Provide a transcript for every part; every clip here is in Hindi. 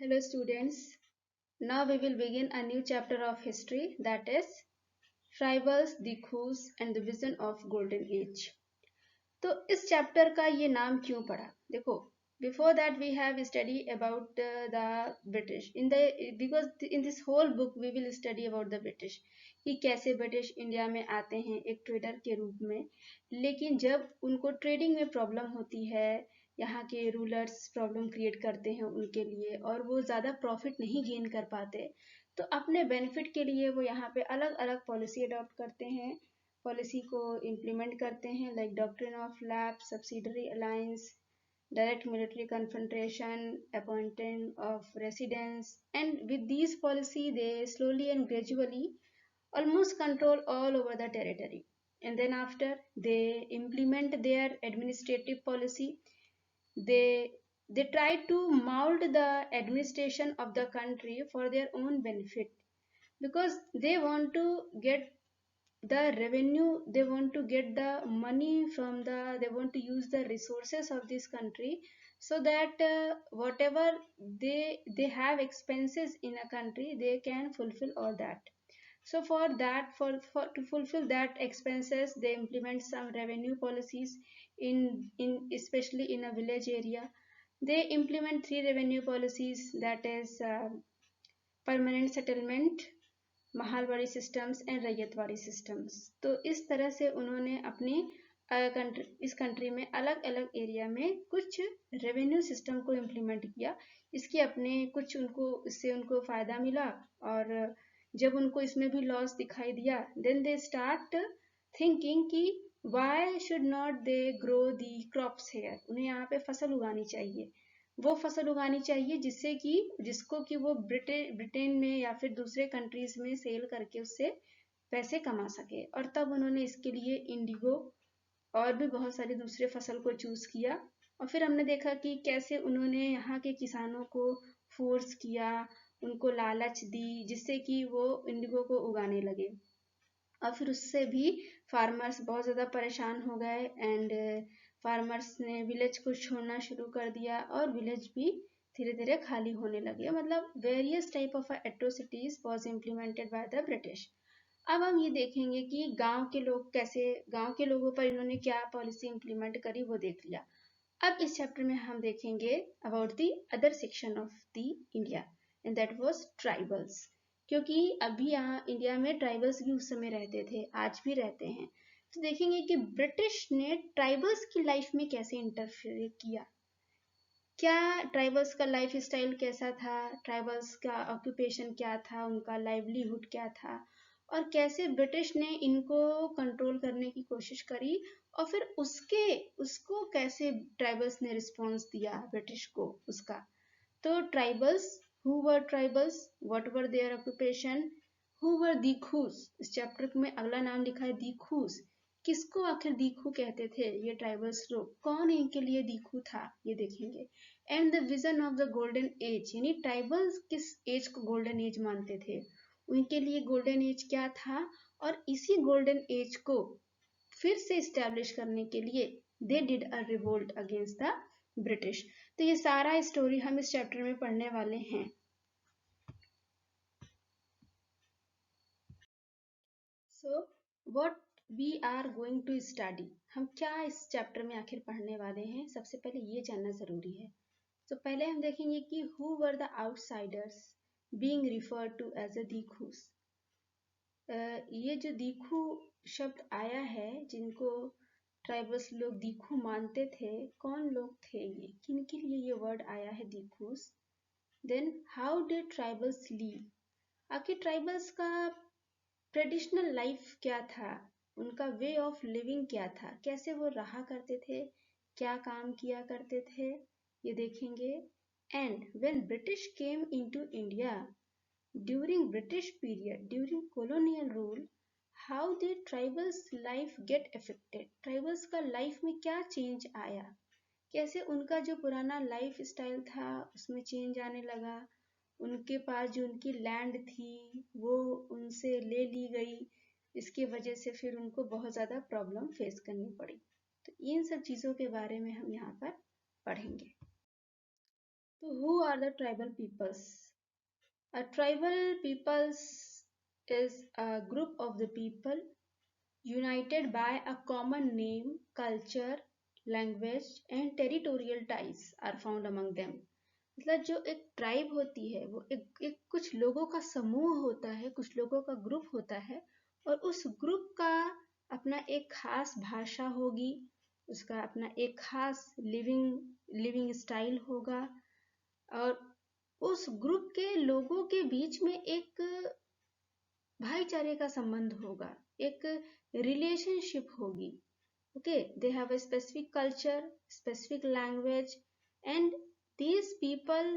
Hello students, now we will begin a new chapter of history, that is Tribals, the Khus and the Vision of Golden Age। तो इस चैप्टर का ये नाम क्यों पड़ा? देखो, before that we have studied about the British because in this whole book we will study about the British कि कैसे ब्रिटिश इंडिया में आते हैं एक ट्रेडर के रूप में, लेकिन जब उनको ट्रेडिंग में प्रॉब्लम होती है, यहाँ के रूलर्स प्रॉब्लम क्रिएट करते हैं उनके लिए और वो ज़्यादा प्रॉफिट नहीं गेन कर पाते, तो अपने बेनिफिट के लिए वो यहाँ पे अलग अलग पॉलिसी अडॉप्ट करते हैं, पॉलिसी को इम्प्लीमेंट करते हैं, like doctrine of lapse, subsidiary alliance, direct military confrontation, appointment of residents, and with these policy they slowly and gradually almost control all over the territory. And then after they implement their administrative policy, they they try to mold the administration of the country for their own benefit, because they want to get the revenue, they want to get the money from they want to use the resources of this country, so that whatever they have expenses in a country, they can fulfill all that. So for that, for to fulfill that expenses, they implement some revenue policies in especially in a village area. They implement three revenue policies, that is permanent settlement, Mahalwari systems and ryotwari systems. तो इस तरह से उन्होंने अपनी इस कंट्री में अलग अलग एरिया में कुछ रेवेन्यू सिस्टम को इम्प्लीमेंट किया। इसके अपने कुछ उनको इससे उनको फ़ायदा मिला, और जब उनको इसमें भी लॉस दिखाई दिया, देन दे स्टार्ट थिंकिंग कि why should not they grow the crops here, उन्हें यहाँ पे फसल उगानी चाहिए, वो फसल उगानी चाहिए जिससे कि जिसको कि वो ब्रिटेन में या फिर दूसरे कंट्रीज में सेल करके उससे पैसे कमा सके। और तब उन्होंने इसके लिए इंडिगो और भी बहुत सारी दूसरे फसल को चूज किया, और फिर हमने देखा कि कैसे उन्होंने यहाँ के किसानों को फोर्स किया, उनको लालच दी, जिससे कि वो इंडिगो को उगाने लगे, और फिर उससे भी फार्मर्स बहुत ज़्यादा परेशान हो गए, एंड फार्मर्स ने विलेज को छोड़ना शुरू कर दिया और विलेज भी धीरे धीरे खाली होने लगे। मतलब various type of atrocities was implemented by the British. अब हम ये देखेंगे कि गांव के लोग कैसे, गांव के लोगों पर इन्होंने क्या पॉलिसी इम्प्लीमेंट करी वो देख लिया। अब इस चैप्टर में हम देखेंगे about the other section of the India, and that was tribals, क्योंकि अभी यहाँ इंडिया में ट्राइबल्स भी उस समय रहते थे, आज भी रहते हैं। तो देखेंगे कि ब्रिटिश ने ट्राइबल्स की लाइफ में कैसे इंटरफेयर किया, क्या ट्राइबल्स का लाइफ स्टाइल कैसा था, ट्राइबल्स का ऑक्यूपेशन क्या था, उनका लाइवलीहुड क्या था, और कैसे ब्रिटिश ने इनको कंट्रोल करने की कोशिश करी, और फिर उसको कैसे ट्राइबल्स ने रिस्पॉन्स दिया ब्रिटिश को उसका। तो tribals, who were tribals, what were their occupation, who were दीखूस, इस चैप्टर में अगला नाम लिखा है दीखूस। किसको आखिर दीखू कहते थे ये ट्राइबल्स लोग, कौन इनके लिए दीखू था, ये देखेंगे। And the vision of the golden age, यानी ट्राइबल्स किस एज को गोल्डन एज मानते थे, उनके लिए गोल्डन एज क्या था, और इसी गोल्डन एज को फिर से इस्टेब्लिश करने के लिए they did a revolt against the British. तो ये सारा स्टोरी हम इस चैप्टर में पढ़ने वाले हैं। So what we are going to study, हम क्या इस चैप्टर में आखिर पढ़ने वाले हैं, सबसे पहले ये जानना जरूरी है। तो पहले हम देखेंगे कि who were the outsiders being referred to as a दीखूस। ये जो दीखू शब्द आया है, जिनको ट्राइबल्स लोग दीखू मानते थे, कौन लोग थे ये, किन के लिए ये वर्ड आया है दीखूस। Then how did tribals live, आखिर ट्राइबल्स का ट्रेडिशनल लाइफ क्या था, उनका वे ऑफ लिविंग क्या था, कैसे वो रहा करते थे, क्या काम किया करते थे, ये देखेंगे। And when British came into India during British period, during colonial rule, how did tribals life get affected, tribals का लाइफ में क्या चेंज आया, कैसे उनका जो पुराना लाइफ स्टाइल था उसमें चेंज आने लगा, उनके पास जो उनकी लैंड थी वो उनसे ले ली गई, इसकी वजह से फिर उनको बहुत ज़्यादा प्रॉब्लम फेस करनी पड़ी। तो इन सब चीज़ों के बारे में हम यहाँ पर पढ़ेंगे। So who are the tribal peoples? A tribal peoples is a group of the people united by a common name, culture, language and territorial ties are found among them. मतलब जो एक ट्राइब होती है वो एक कुछ लोगों का समूह होता है, कुछ लोगों का ग्रुप होता है और उस ग्रुप का अपना एक खास भाषा होगी, उसका अपना एक खास लिविंग लिविंग स्टाइल होगा और उस ग्रुप के लोगों के बीच में एक भाईचारे का संबंध होगा, एक रिलेशनशिप होगी. Okay, they have a specific culture, specific language, and these people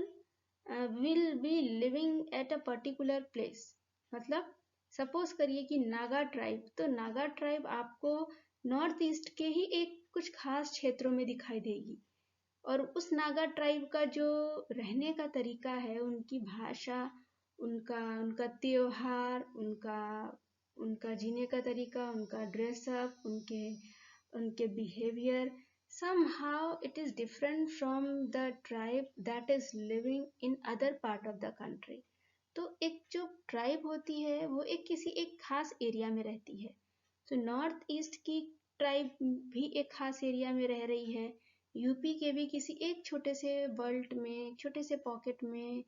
will be living at a particular place. मतलब सपोज करिए कि नागा ट्राइब, तो नागा ट्राइब आपको नॉर्थ ईस्ट के ही एक कुछ खास क्षेत्रों में दिखाई देगी और उस नागा ट्राइब का जो रहने का तरीका है, उनकी भाषा, उनका उनका त्योहार, उनका उनका जीने का तरीका, उनका ड्रेसअप, उनके उनके behaviour, somehow it is different from the tribe that is living in other part of the country. तो एक जो ट्राइब होती है वो एक किसी एक खास एरिया में रहती है. तो नॉर्थ ईस्ट की ट्राइब भी एक खास एरिया में रह रही है, यूपी के भी किसी एक छोटे से वर्ल्ड में, छोटे से पॉकेट में,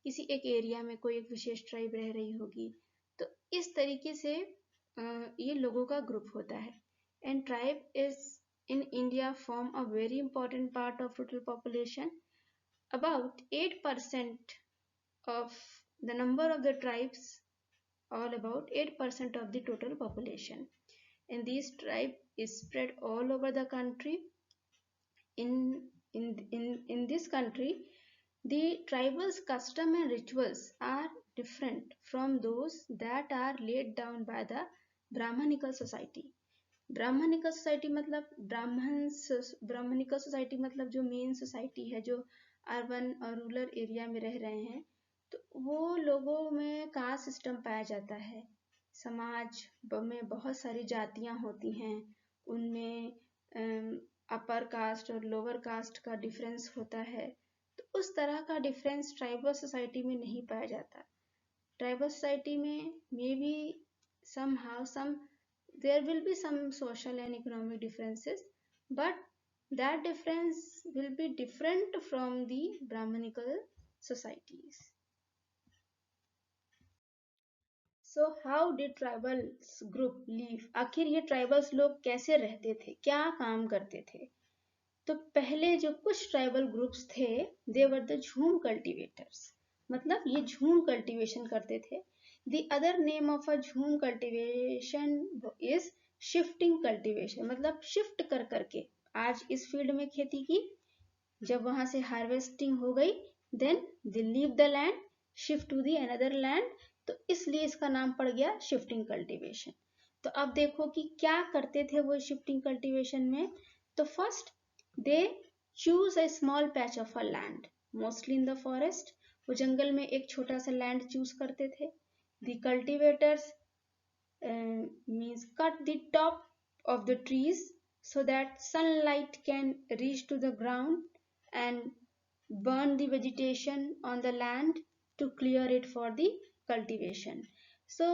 किसी एक एरिया में कोई एक विशेष ट्राइब रह रही होगी. तो इस तरीके से ये लोगों का ग्रुप होता है. And tribe is in India form a very important part of total population. About 8% of the number of the tribes, all about 8% of the total population. And these tribe is spread all over the country. In this country, the tribals' custom and rituals are different from those that are laid down by the Brahmanical society. Brahmanical society मतलब ब्राह्मणिकल सोसाइटी मतलब जो मेन सोसाइटी है, जो अर्बन और रूरल एरिया में रह रहे हैं, तो वो लोगों में कास्ट सिस्टम पाया जाता है. समाज में बहुत सारी जातियां होती हैं, उनमें अपर कास्ट और लोअर कास्ट का डिफरेंस होता है. तो उस तरह का डिफरेंस ट्राइबल सोसाइटी में नहीं पाया जाता. ट्राइबल सोसाइटी में may be somehow there will be some social and economic differences, but that difference will be different from the Brahmanical societies. So how did tribals group live? आखिर ये ट्राइबल्स लोग कैसे रहते थे, क्या काम करते थे? तो पहले जो कुछ ट्राइबल ग्रुप्स थे, दे वर द झूम कल्टीवेटर्स. मतलब ये झूम कल्टीवेशन करते थे. The other name of a झूम कल्टीवेशन is शिफ्टिंग कल्टीवेशन. मतलब शिफ्ट कर करके आज इस फील्ड में खेती की, जब वहां से हार्वेस्टिंग हो गई, then they leave the land, shift to the another land. तो इसलिए इसका नाम पड़ गया शिफ्टिंग कल्टीवेशन. तो अब देखो कि क्या करते थे वो शिफ्टिंग कल्टीवेशन में. तो first they choose a small patch of a land, mostly in the forest. वो जंगल में एक छोटा सा लैंड चूज करते थे. The cultivators means cut the top of the trees so that sunlight can reach to the ground and burn the vegetation on the land to clear it for the cultivation. So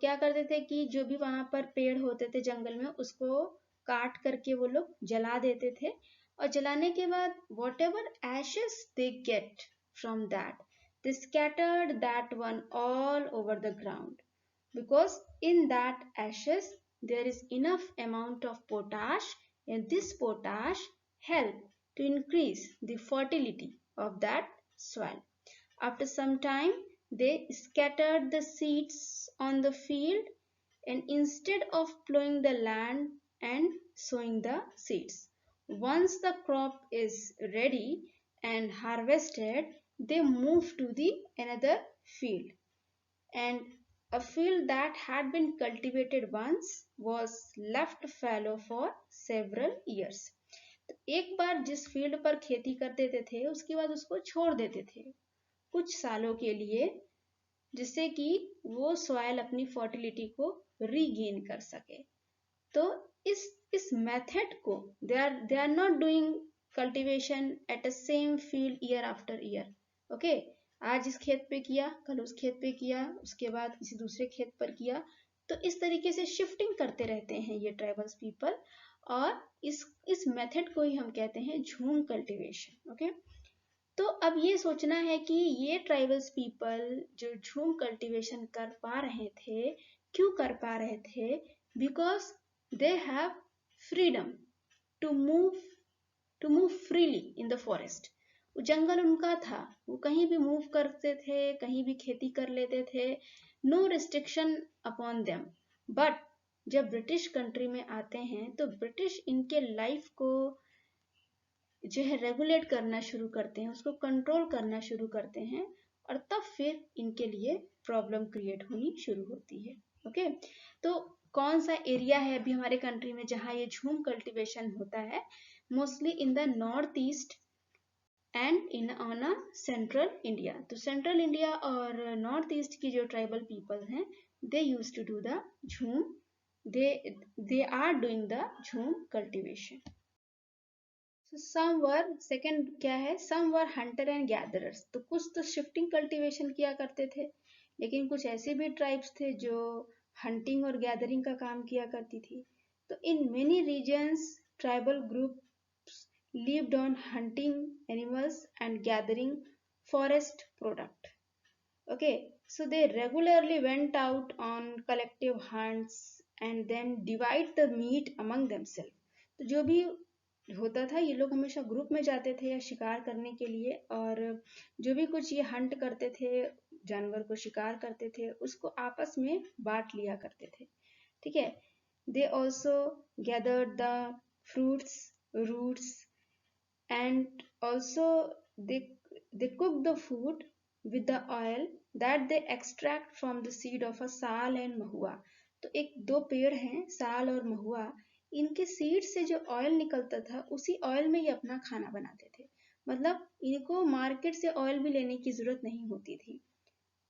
क्या करते थे कि जो भी वहां पर पेड़ होते थे जंगल में, उसको काट करके वो लोग जला देते थे और जलाने के बाद whatever ashes they get from that, they scattered that one all over the ground, because in that ashes there is enough amount of potash, and this potash help to increase the fertility of that soil. After some time they scattered the seeds on the field, and instead of plowing the land and sowing the seeds, once the crop is ready and harvested, they move to the another field, and a field that had been cultivated once was left fallow for several years. तो एक बार जिस फील्ड पर खेती कर देते थे, उसके बाद उसको छोड़ देते थे कुछ सालों के लिए, जिससे कि वो सॉइल अपनी फर्टिलिटी को रीगेन कर सके. तो इस मेथड को they are not doing cultivation at a same field year after year. Okay, आज इस खेत पे किया, कल उस खेत पे किया, उसके बाद किसी दूसरे खेत पर किया। तो इस तरीके से शिफ्टिंग करते रहते हैं ये ट्राइबल्स पीपल, और इस मेथड को ही हम कहते हैं झूम कल्टीवेशन। ओके, तो अब ये सोचना है कि ये ट्राइबल्स पीपल जो झूम कल्टीवेशन कर पा रहे थे, क्यों कर पा रहे थे? Because they have freedom to move freely in the forest. वो जंगल उनका था, वो कहीं भी मूव करते थे, कहीं भी खेती कर लेते थे, no restriction upon them. But जब ब्रिटिश कंट्री में आते हैं तो ब्रिटिश इनके लाइफ को जो है रेगुलेट करना शुरू करते हैं, उसको कंट्रोल करना शुरू करते हैं, और तब फिर इनके लिए प्रॉब्लम क्रिएट होनी शुरू होती है। ओके, तो कौन सा एरिया है अभी हमारे कंट्री में जहाँ ये झूम कल्टीवेशन होता है? Mostly in the north east and in on a central India. तो सेंट्रल इंडिया और नॉर्थ ईस्ट की जो ट्राइबल पीपल हैं, दे यूज टू डू द झूम, दे आर डूइंग द झूम कल्टीवेशन। सम वर, सेकंड क्या है, सम वर हंटर एंड गैदरर्स। तो कुछ तो शिफ्टिंग कल्टीवेशन किया करते थे, लेकिन कुछ ऐसे भी ट्राइब्स थे जो हंटिंग और गैदरिंग का काम किया करती थी। तो in many reasons tribal groups lived on hunting animals and gathering forest product. Okay, so they regularly went out on collective hunts and then divide the meat among themselves. तो जो भी होता था, ये लोग हमेशा ग्रुप में जाते थे या शिकार करने के लिए, और जो भी कुछ ये हंट करते थे, जानवर को शिकार करते थे, उसको आपस में बांट लिया करते थे। ठीक है, they also gathered the fruits, roots, and also they cook the food with the oil that they extract from the seed of a साल and महुआ। तो एक दो पेड़ हैं, साल और महुआ, इनके सीड से जो ऑयल निकलता था, उसी ऑयल में ये अपना खाना बनाते थे। मतलब इनको मार्केट से ऑयल भी लेने की जरूरत नहीं होती थी।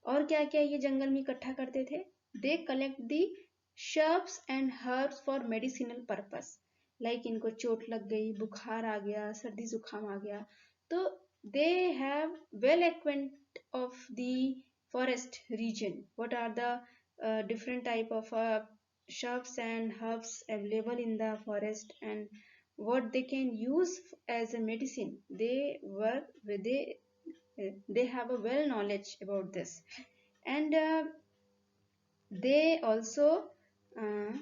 और क्या क्या ये जंगल में इकट्ठा करते थे? They collect the shrubs and herbs for medicinal purpose. Like इनको चोट लग गई, बुखार आ गया, सर्दी जुकाम आ गया, तो they have well acquaint of the forest region, what are the different type of shrubs and herbs available in the forest, and what they can use as a medicine. They have a well knowledge about this, and they also uh,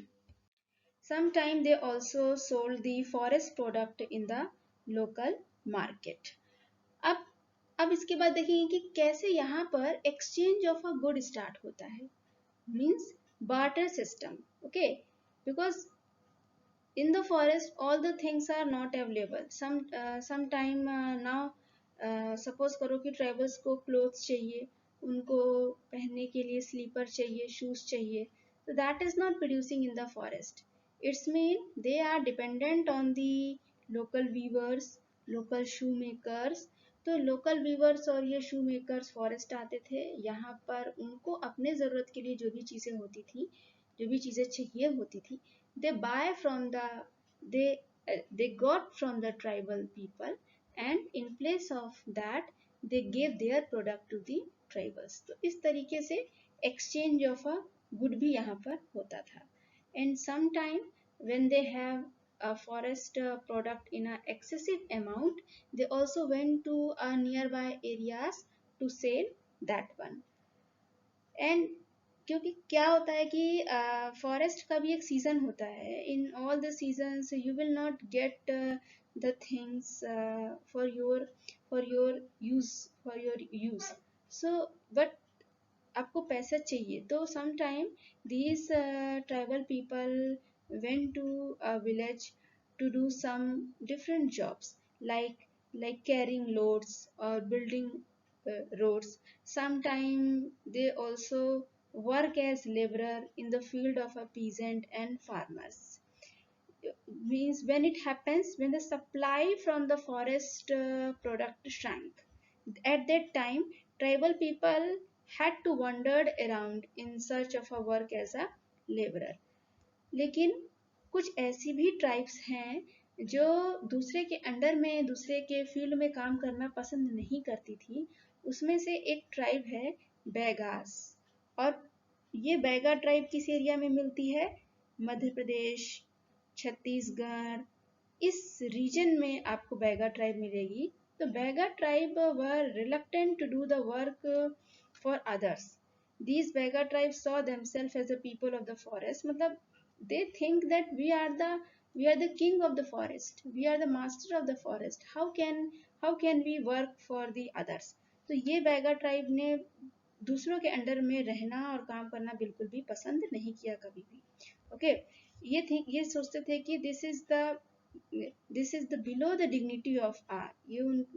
sometimes they also sold the forest product in the local market. अब अब इसके बाद देखेंगे कि कैसे यहाँ पर exchange of a good start होता है, means barter system. Okay, because in the forest all the things are not available. Sometime now suppose करो कि ट्राइबल्स को क्लोथ्स चाहिए, उनको पहनने के लिए स्लीपर चाहिए, शूज चाहिए, so that is not producing in the forest. It's mean they are dependent on the local weavers, local shoemakers. तो लोकल वीवर्स और ये शू मेकर्स फॉरेस्ट आते थे, यहाँ पर उनको अपने ज़रूरत के लिए जो भी चीज़ें होती थी, जो भी चीज़ें चाहिए होती थी, they buy from the they got from the tribal people, and in place of that they gave their product to the tribals. तो इस तरीके से exchange of a good भी यहाँ पर होता था। And sometime when they have a forest product in a excessive amount, they also went to nearby areas to sell that one. And क्योंकि क्या होता है कि फॉरेस्ट का भी एक सीजन होता है, in all the seasons you will not get the things for your use so, but आपको पैसा चाहिए, तो sometime these tribal people went to a village to do some different jobs, like carrying loads or building roads. Sometimes they also work as laborer in the field of a peasant and farmers. Means when it happens, when the supply from the forest product shrank, at that time tribal people had to wander around in search of a work as a laborer. लेकिन कुछ ऐसी भी ट्राइब्स हैं जो दूसरे के अंडर में, दूसरे के फील्ड में काम करना पसंद नहीं करती थी, उसमें से एक ट्राइब है बैगास। और ये बैगा ट्राइब किस एरिया में मिलती है? मध्य प्रदेश, छत्तीसगढ़, इस रीजन में आपको बैगा ट्राइब मिलेगी। तो Baiga tribe were reluctant to do the work for others. These Bega tribes saw themselves as the people of the forest. मतलब they think that we are the king of the forest. We are the master of the forest. How can we work for the others? तो ये बैगा ट्राइब ने दूसरों के अंडर में रहना और काम करना बिल्कुल भी पसंद नहीं किया कभी भी। ओके, ये सोचते थे कि this is the below the dignity of our.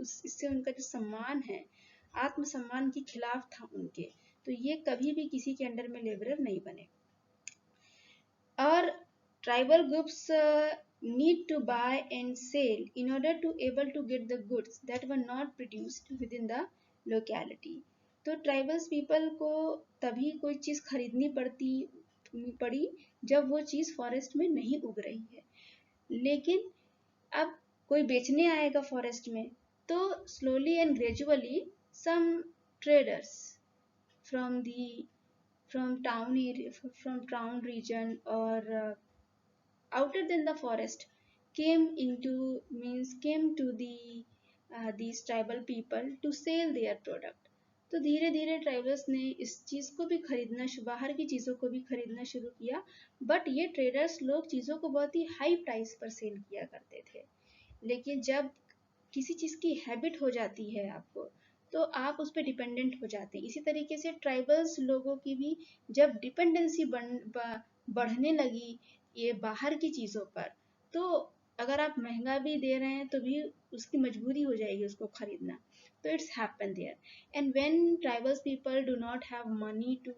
इससे उनका जो सम्मान है, आत्मसम्मान के खिलाफ था उनके। तो ये कभी भी किसी के अंडर में लेबरर नहीं बने। और tribal groups need to buy and sell in order to able to get the goods that were not produced within the locality. तो ट्राइबल्स पीपल को तभी कोई चीज खरीदनी पड़ी जब वो चीज फॉरेस्ट में नहीं उग रही है। लेकिन अब कोई बेचने आएगा फॉरेस्ट में, तो slowly and gradually some traders from the from town region or outer than the forest came to these tribal people to sell their product. तो धीरे धीरे ट्राइबल्स ने इस चीज को भी खरीदना, बाहर की चीजों को भी खरीदना शुरू किया। बट ये ट्रेडर्स लोग चीजों को बहुत ही हाई प्राइस पर सेल किया करते थे। लेकिन जब किसी चीज की हैबिट हो जाती है आपको, तो आप उस पर डिपेंडेंट हो जाते हैं। इसी तरीके से ट्राइबल्स लोगों की भी जब डिपेंडेंसी बढ़ने लगी ये बाहर की चीजों पर, तो अगर आप महंगा भी दे रहे हैं तो भी उसकी मजबूरी हो जाएगी उसको खरीदना। तो it's happen there. And when tribals people do not have money to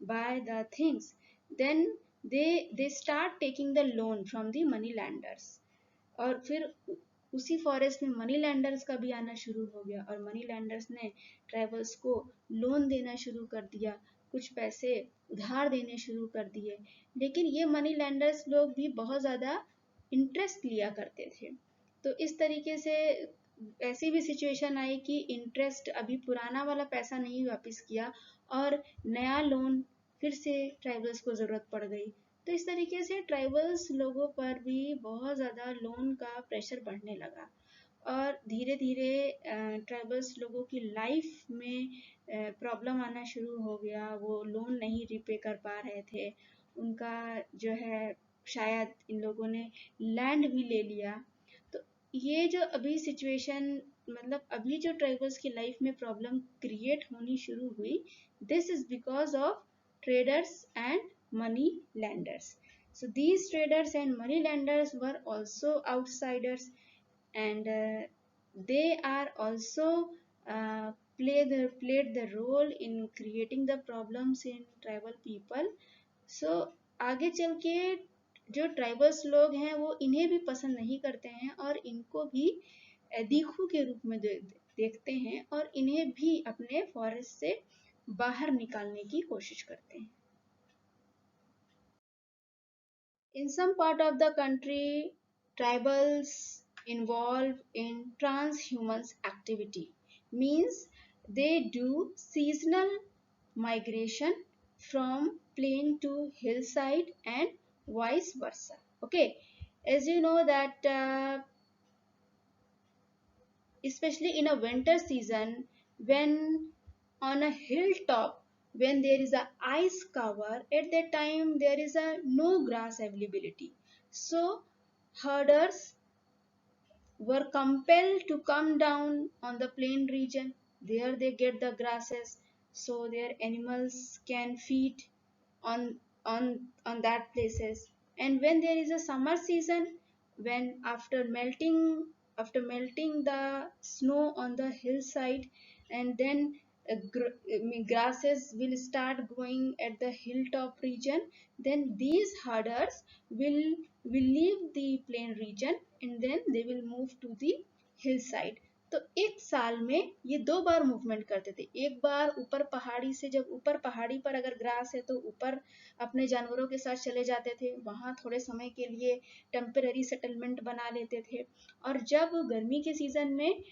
buy the things, then they start taking the loan from the money lenders। और फिर उसी फॉरेस्ट में मनी लैंडर्स का भी आना शुरू हो गया, और मनी लैंडर्स ने ट्राइबल्स को लोन देना शुरू कर दिया, कुछ पैसे उधार देने शुरू कर दिए। लेकिन ये मनी लैंडर्स लोग भी बहुत ज़्यादा इंटरेस्ट लिया करते थे। तो इस तरीके से ऐसी भी सिचुएशन आई कि इंटरेस्ट अभी पुराना वाला पैसा नहीं वापस किया और नया लोन फिर से ट्राइबल्स को ज़रूरत पड़ गई। तो इस तरीके से ट्राइबल्स लोगों पर भी बहुत ज़्यादा लोन का प्रेशर बढ़ने लगा, और धीरे धीरे ट्राइबल्स लोगों की लाइफ में प्रॉब्लम आना शुरू हो गया। वो लोन नहीं रिपे कर पा रहे थे, उनका जो है शायद इन लोगों ने लैंड भी ले लिया। तो ये जो अभी सिचुएशन, मतलब अभी जो ट्राइबल्स की लाइफ में प्रॉब्लम क्रिएट होनी शुरू हुई, this is because of traders and money lenders. So these traders and money lenders were also outsiders, and they are also played the role in creating the problems in tribal people. So आगे चल के जो ट्राइबल्स लोग हैं वो इन्हें भी पसंद नहीं करते हैं, और इनको भी दीखू के रूप में देखते हैं, और इन्हें भी अपने फॉरेस्ट से बाहर निकालने की कोशिश करते हैं। In some part of the country, tribals involve in transhuman activity, means they do seasonal migration from plain to hillside and vice versa. Okay, as you know that especially in a winter season, when on a hilltop, when there is a ice cover, at that time there is a no grass availability, so herders were compelled to come down on the plain region. There they get the grasses, so their animals can feed on on that places. And when there is a summer season, when after melting the snow on the hillside, and then grasses will start growing at the hilltop region, then these herders will leave the plain region, and then they will move to the hillside. तो एक साल में ये 2 बार मूवमेंट करते थे। एक बार ऊपर पहाड़ी से, जब ऊपर पहाड़ी पर अगर ग्रास है तो ऊपर अपने जानवरों के साथ चले जाते थे, वहाँ थोड़े समय के लिए टेम्पररी सेटलमेंट बना लेते थे। और जब गर्मी के सीजन में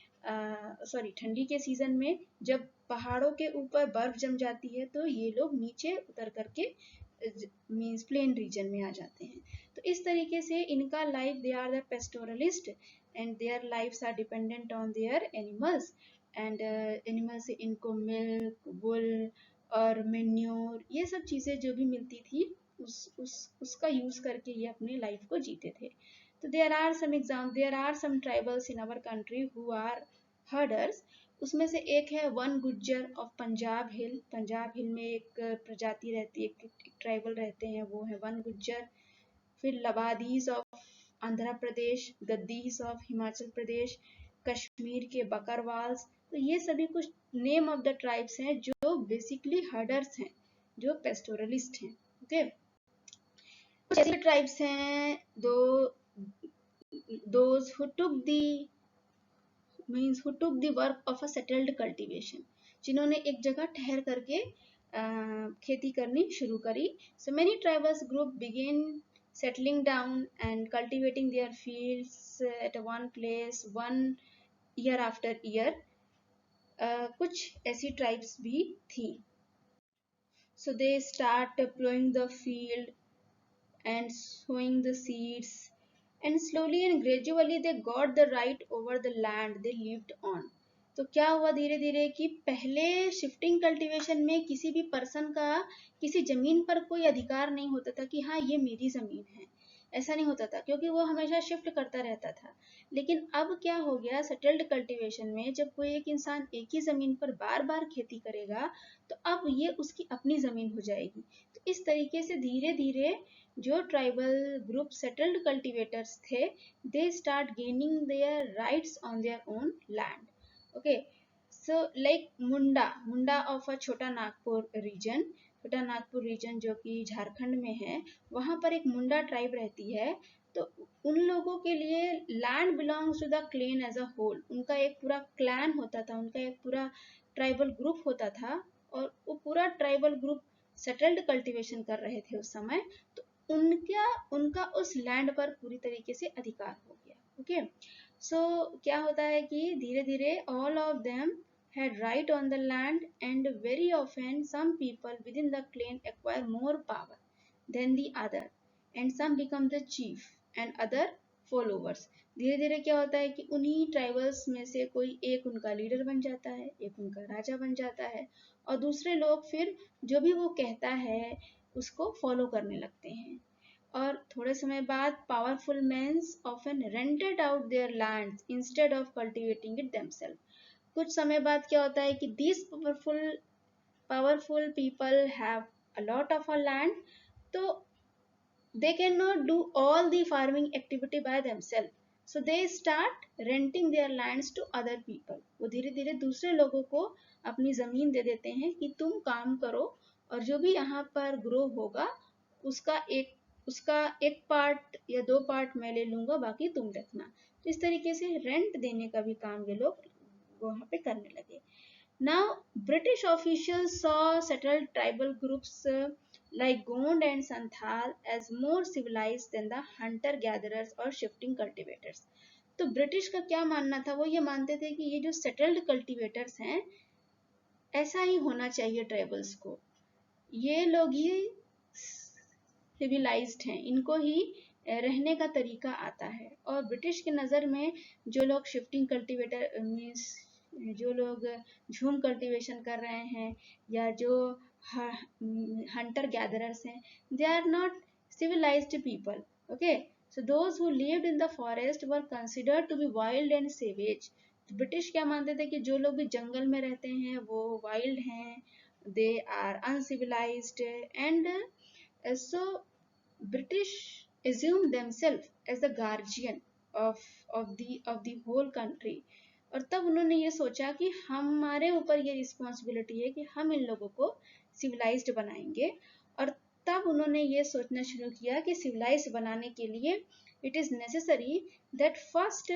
ठंडी के सीजन में जब पहाड़ों के ऊपर बर्फ जम जाती है तो ये लोग नीचे उतर करके मीन्स प्लेन रीजन में आ जाते हैं। तो इस तरीके से इनका life, they are the pastoralist and their lives are dependent on their animals and animal से इनको मिल्क, वुल और मेन्योर, ये सब चीज़ें जो भी मिलती थी उसका यूज करके ये अपने लाइफ को जीते थे। तो there are some tribals in our country who are herders. उसमें से एक है Van Gujjar of Punjab hill. Punjab hill में एक प्रजाति रहती है, एक ट्राइबल रहते हैं, वो है वन गुज्जर। फिर लबादीज ऑफ आंध्र प्रदेश, गद्दीज ऑफ हिमाचल प्रदेश, कश्मीर के बकरवाल्स। तो ये सभी कुछ नेम ऑफ द ट्राइब्स हैं जो बेसिकली हर्डर्स हैं, जो पेस्टोरलिस्ट हैं। ओके, कुछ ऐसे ट्राइब्स हैं those who took the work of a settled cultivation, जिन्होंने एक जगह ठहर करके खेती करनी शुरू करी। So many tribals group begin settling down and cultivating their fields at one place one year after year. कुछ ऐसी ट्राइब्स भी थी। So they start plowing the field and sowing the seeds, and slowly and gradually they got the right over the land they lived on. तो क्या हुआ धीरे धीरे कि पहले शिफ्टिंग कल्टीवेशन में किसी भी पर्सन का किसी जमीन पर कोई अधिकार नहीं होता था कि हाँ ये मेरी जमीन है, ऐसा नहीं होता था, क्योंकि वो हमेशा शिफ्ट करता रहता था। लेकिन अब क्या हो गया, सेटल्ड कल्टीवेशन में जब कोई एक इंसान एक ही जमीन पर बार बार खेती करेगा तो अब ये उसकी अपनी जमीन हो जाएगी। तो इस तरीके से धीरे धीरे जो ट्राइबल ग्रुप सेटल्ड कल्टीवेटर्स थे, they start gaining their rights on their own land. Okay, so like Munda of a छोटा नागपुर रीजन जो कि झारखंड में है, वहां पर एक मुंडा ट्राइब रहती है। तो उन लोगों के लिए land belongs to the clan as a whole. उनका एक पूरा क्लैन होता था, उनका एक पूरा ट्राइबल ग्रुप होता था, और वो पूरा ट्राइबल ग्रुप सेटल्ड कल्टीवेशन कर रहे थे उस समय। तो उनका उस लैंड पर पूरी तरीके से अधिकार हो गया। ओके, सो क्या होता है कि धीरे धीरे all of them had right on the land, and very often some people within the clan acquire more power than the other, and some become the chief and other followers. धीरे धीरे क्या होता है कि उन्हीं ट्राइबल्स में से कोई एक उनका लीडर बन जाता है, एक उनका राजा बन जाता है, और दूसरे लोग फिर जो भी वो कहता है उसको फॉलो करने लगते हैं। और थोड़े समय बाद powerful mens often rented out their lands instead of cultivating it themself. कुछ समय बाद क्या होता है कि these powerful people have a lot of a land, तो they cannot do all the farming activity by themselves, so they start renting their lands to other people. वो धीरे धीरे दूसरे लोगों को अपनी जमीन दे देते हैं कि तुम काम करो, और जो भी यहाँ पर ग्रो होगा उसका एक पार्ट या 2 पार्ट मैं ले लूंगा, बाकी तुम रखना। तो इस तरीके से रेंट देने का भी काम ये लोग वहां पे करने लगे। Now British officials saw settled tribal groups like Gond and Santhal as more civilized than the hunter gatherers और shifting cultivators. तो ब्रिटिश का क्या मानना था, वो ये मानते थे कि ये जो सेटल्ड कल्टीवेटर्स हैं ऐसा ही होना चाहिए ट्राइबल्स को, ये लोग ही सिविलाइज्ड हैं, इनको ही रहने का तरीका आता है। और ब्रिटिश की नज़र में जो लोग शिफ्टिंग कल्टीवेटर मीन्स जो लोग झूम कल्टीवेशन कर रहे हैं या जो हंटर गैदरर्स हैं, they are not civilized people. Okay, so those who lived in the forest were considered to be wild and savage. British क्या मानते थे कि जो लोग भी जंगल में रहते हैं वो वाइल्ड हैं, they are uncivilized, and so British assumed themselves as the guardian of the whole country. और तब उन्होंने ये सोचा कि हमारे ऊपर ये रिस्पॉन्सिबिलिटी है कि हम इन लोगों को सिविलाइज्ड बनाएंगे। और तब उन्होंने ये सोचना शुरू किया कि सिविलाइज्ड बनाने के लिए it is necessary that first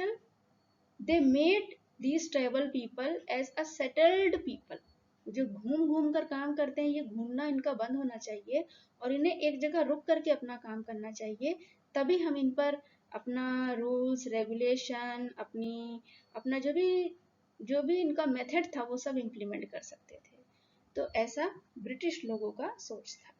they made these tribal people as a settled people। जो घूम घूम कर काम करते हैं, ये घूमना इनका बंद होना चाहिए और इन्हें एक जगह रुक करके अपना काम करना चाहिए। तभी हम इन पर अपना रूल्स रेगुलेशन, अपना जो भी इनका मेथड था वो सब इम्प्लीमेंट कर सकते थे। तो ऐसा ब्रिटिश लोगों का सोच था।